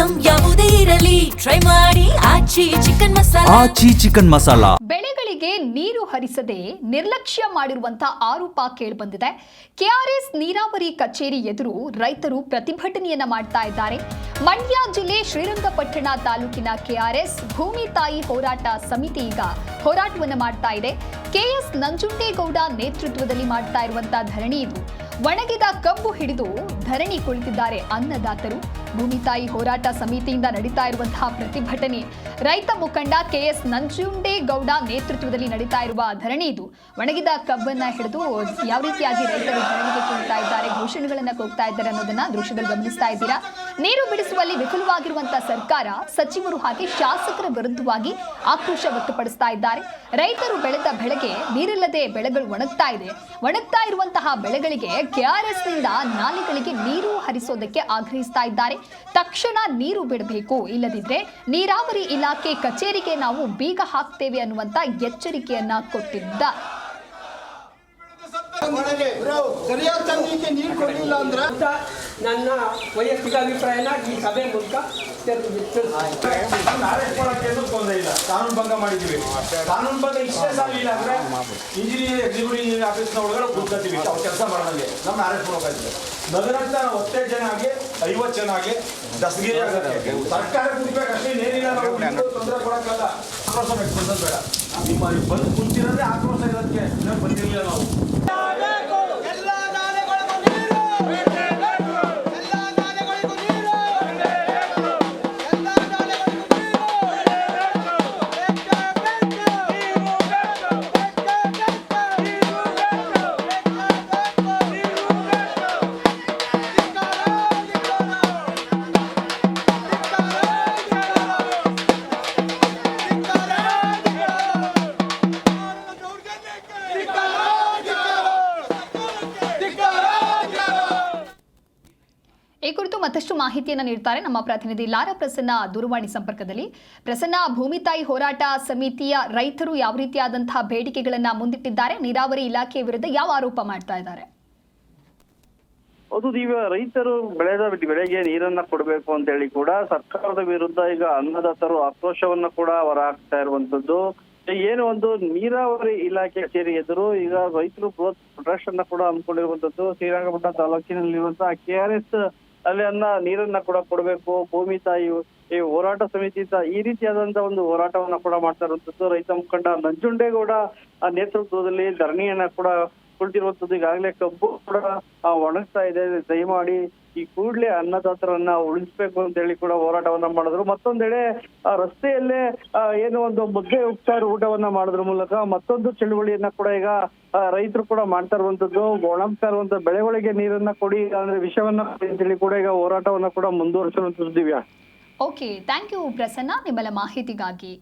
Item ಯಾವುದೇ ಇರಲಿ try ಮಾಡಿ ಆಚಿ ಚಿಕನ್ ಮಸಾಲಾ. ಬೆಳೆಗಳಿಗೆ ನೀರು ಹರಿಸದೆ ನಿರ್ಲಕ್ಷ್ಯ ಮಾಡಿರುವಂತಹ ಆರೋಪ ಕೇಳಿಬಂದಿದೆ. ಕೆಆರ್ಎಸ್ ನೀರಾವರಿ ಕಚೇರಿ ಎದುರು ರೈತರು ಪ್ರತಿಭಟನೆಯನ್ನ ಮಾಡ್ತಾ ಇದ್ದಾರೆ. ಮಂಡ್ಯ ಜಿಲ್ಲೆ ಶ್ರೀರಂಗಪಟ್ಟಣ ತಾಲೂಕಿನ ಕೆಆರ್ಎಸ್ ಭೂಮಿ ತಾಯಿ ಹೋರಾಟ ಸಮಿತಿ ಈಗ ಹೋರಾಟವನ್ನು ಮಾಡ್ತಾ ಇದೆ. ಕೆಎಸ್ ನಂಜುಂಡೇಗೌಡ ನೇತೃತ್ವದಲ್ಲಿ ಮಾಡ್ತಾ ಇರುವಂತಹ ಧರಣಿ ಇದು. ಒಣಗಿದ ಕಬ್ಬು ಹಿಡಿದು ಧರಣಿ ಕುಳಿತಿದ್ದಾರೆ ಅನ್ನದಾತರು. ಭೂಮಿ ತಾಯಿ ಹೋರಾಟ ಸಮಿತಿಯಿಂದ ನಡೀತಾ ಇರುವಂತಹ ಪ್ರತಿಭಟನೆ ರೈತ ಮುಖಂಡ ಕೆಎಸ್ ನಂಜುಂಡೇಗೌಡ ನೇತೃತ್ವದಲ್ಲಿ ನಡೀತಾ ಇರುವ ಧರಣಿ ಇದು. ಒಣಗಿದ ಕಬ್ಬನ್ನ ಹಿಡಿದು ಯಾವ ರೀತಿಯಾಗಿ ರೈತರು ಧರಣಿಗೆ ಕುಳಿತಾ ಇದ್ದಾರೆ, ಘೋಷಣೆಗಳನ್ನ ಕೂಗ್ತಾ ಇದ್ದಾರೆ ಅನ್ನೋದನ್ನ ದೃಶ್ಯದಲ್ಲಿ ಗಮನಿಸ್ತಾ ಇದ್ದೀರಾ. ನೀರು ಬಿಡಿಸುವಲ್ಲಿ ವಿಫಲವಾಗಿರುವಂತಹ ಸರ್ಕಾರ, ಸಚಿವರು ಹಾಗೆ ಶಾಸಕರ ವಿರುದ್ಧವಾಗಿ ಆಕ್ರೋಶ ವ್ಯಕ್ತಪಡಿಸ್ತಾ ಇದ್ದಾರೆ. ರೈತರು ಬೆಳೆದ ಬೆಳೆಗೆ ನೀರಿಲ್ಲದೆ ಬೆಳೆಗಳು ಒಣಗ್ತಾ ಇದೆ. ಒಣಗ್ತಾ ಇರುವಂತಹ ಬೆಳೆಗಳಿಗೆ ಕೆಆರ್ಎಸ್ ನಿಂದ ನಾಲೆಗಳಿಗೆ ನೀರು ಹರಿಸೋದಕ್ಕೆ ಆಗ್ರಹಿಸ್ತಾ ಇದ್ದಾರೆ. ತಕ್ಷಣ ನೀರು ಬಿಡಬೇಕು, ಇಲ್ಲದಿದ್ರೆ ನೀರಾವರಿ ಇಲಾಖೆ ಕಚೇರಿಗೆ ನಾವು ಬೀಗ ಹಾಕ್ತೇವೆ ಅನ್ನುವಂತ ಎಚ್ಚರಿಕೆಯನ್ನ ಕೊಟ್ಟಿದ್ದಾರೆ. ನನ್ನ ವೈಯಕ್ತಿಕ ಅಭಿಪ್ರಾಯನ ಈ ಸಭೆ ಮೂಲಕ ತೊಂದರೆ ಇಲ್ಲ. ಕಾನೂನು ಭಂಗ ಮಾಡಿದ್ದೀವಿ. ಕಾನೂನು ಭಂಗ ಇಷ್ಟೇ ಸಾಲಿಲ್ಲ ಅಂದ್ರೆ ಇಂಜಿನಿಯರ್ ಎಕ್ಸಿಕ್ಯೂಟಿವ್ ಇಂಜಿನಿಯರ್ ಆಫೀಸ್ನ ಒಳಗಡೆ ಕೂತ್ಕೊತೀವಿ. ಅವ್ರು ಕೆಲಸ ಮಾಡೋದಂಗೆ ನಮ್ಮ ಅರೆಸ್ಟ್ ಮಾಡೋಕ್ಕಾಗಿದೆ. ನಗರಕ್ಕೆ ನಾವು 10 ಜನ ಆಗಿ 50 ಜನ ಆಗಿ ದಸಗಿರಿ ಆಗುತ್ತೆ. ಸರ್ಕಾರ ಕುಡ್ಬೇಕಷ್ಟೇ, ಏನಿಲ್ಲ. ನಾವು ತೊಂದರೆ ಕೊಡಕ್ಕಲ್ಲ. ಆಕ್ರೋಶ ವ್ಯಕ್ತಪಡಿಸೋದು ಬೇಡ. ನಿಮ್ಮ ಬಂದು ಕುಂತಿರೋದೇ ಆಕ್ರೋಶ ಇರೋದಕ್ಕೆ ಬಂದಿರಲಿಲ್ಲ ನಾವು. ಈ ಕುರಿತು ಮತ್ತಷ್ಟು ಮಾಹಿತಿಯನ್ನು ನೀಡುತ್ತಾರೆ ನಮ್ಮ ಪ್ರತಿನಿಧಿ ಲಾರಾ ಪ್ರಸನ್ನ ದೂರವಾಣಿ ಸಂಪರ್ಕದಲ್ಲಿ. ಪ್ರಸನ್ನ, ಭೂಮಿ ತಾಯಿ ಹೋರಾಟ ಸಮಿತಿಯ ರೈತರು ಯಾವ ರೀತಿಯಾದಂತಹ ಬೇಡಿಕೆಗಳನ್ನ ಮುಂದಿಟ್ಟಿದ್ದಾರೆ, ನೀರಾವರಿ ಇಲಾಖೆ ವಿರುದ್ಧ ಯಾವ ಆರೋಪ ಮಾಡ್ತಾ ಇದ್ದಾರೆ? ಹೌದು, ಈಗ ರೈತರು ಬೆಳೆದ ಬೆಳೆಗೆ ನೀರನ್ನ ಕೊಡಬೇಕು ಅಂತ ಹೇಳಿ ಕೂಡ ಸರ್ಕಾರದ ವಿರುದ್ಧ ಈಗ ಅನ್ನದಾತರು ಆಕ್ರೋಶವನ್ನ ಕೂಡ ಹೊರಹಾಕ್ತಾ ಇರುವಂತದ್ದು. ಏನು ಒಂದು ನೀರಾವರಿ ಇಲಾಖೆ ಕಚೇರಿ ಎದುರು ಈಗ ರೈತರು ಪ್ರೊಟೆಸ್ಟ್ ಕೂಡ ಹಮ್ಮಿಕೊಂಡಿರುವಂತದ್ದು. ಶ್ರೀರಂಗಪಟ್ಟಣ ತಾಲೂಕಿನಲ್ಲಿರುವಂತಹ ಕೆಆರ್ಎಸ್ ಅಲ್ಲಿ ನೀರನ್ನ ಕೂಡ ಕೊಡಬೇಕು, ಭೂಮಿ ತಾಯಿ ಈ ಹೋರಾಟ ಸಮಿತಿ ಈ ರೀತಿಯಾದಂತಹ ಒಂದು ಹೋರಾಟವನ್ನ ಕೂಡ ಮಾಡ್ತಾ ಇರುವಂತದ್ದು. ರೈತ ಮುಖಂಡ ನಂಜುಂಡೇಗೌಡ ನೇತೃತ್ವದಲ್ಲಿ ಧರಣಿಯನ್ನ ಕೂಡ ಕುಳಿತಿರುವಂತದ್ದು. ಈಗಾಗಲೇ ಕಬ್ಬು ಕೂಡ ಒಣಗ್ತಾ ಇದೆ. ದಯಮಾಡಿ ಈ ಕೂಡಲೇ ಅನ್ನದಾತರನ್ನ ಉಳಿಸ್ಬೇಕು ಅಂತ ಹೇಳಿ ಕೂಡ ಹೋರಾಟವನ್ನ ಮಾಡಿದ್ರು. ಮತ್ತೊಂದೆಡೆ ರಸ್ತೆಯಲ್ಲೇ ಏನು ಒಂದು ಮುದ್ದೆ ಉಪಚಾರ ಊಟವನ್ನ ಮಾಡೋದ್ರ ಮೂಲಕ ಮತ್ತೊಂದು ಚಳುವಳಿಯನ್ನ ಕೂಡ ಈಗ ರೈತರು ಕೂಡ ಮಾಡ್ತಾ ಇರುವಂತದ್ದು. ಒಣಗ್ತಾ ಇರುವಂತ ಬೆಳೆಗಳಿಗೆ ನೀರನ್ನ ಕೊಡಿ, ಅಂದ್ರೆ ವಿಷಯವನ್ನ ಅಂತ ಹೇಳಿ ಕೂಡ ಈಗ ಹೋರಾಟವನ್ನ ಕೂಡ ಮುಂದುವರಿಸಿರುವಂತದ್ದು. Divya, okay, thank you Prasanna ನಿಮ್ಮೆಲ್ಲ ಮಾಹಿತಿಗಾಗಿ.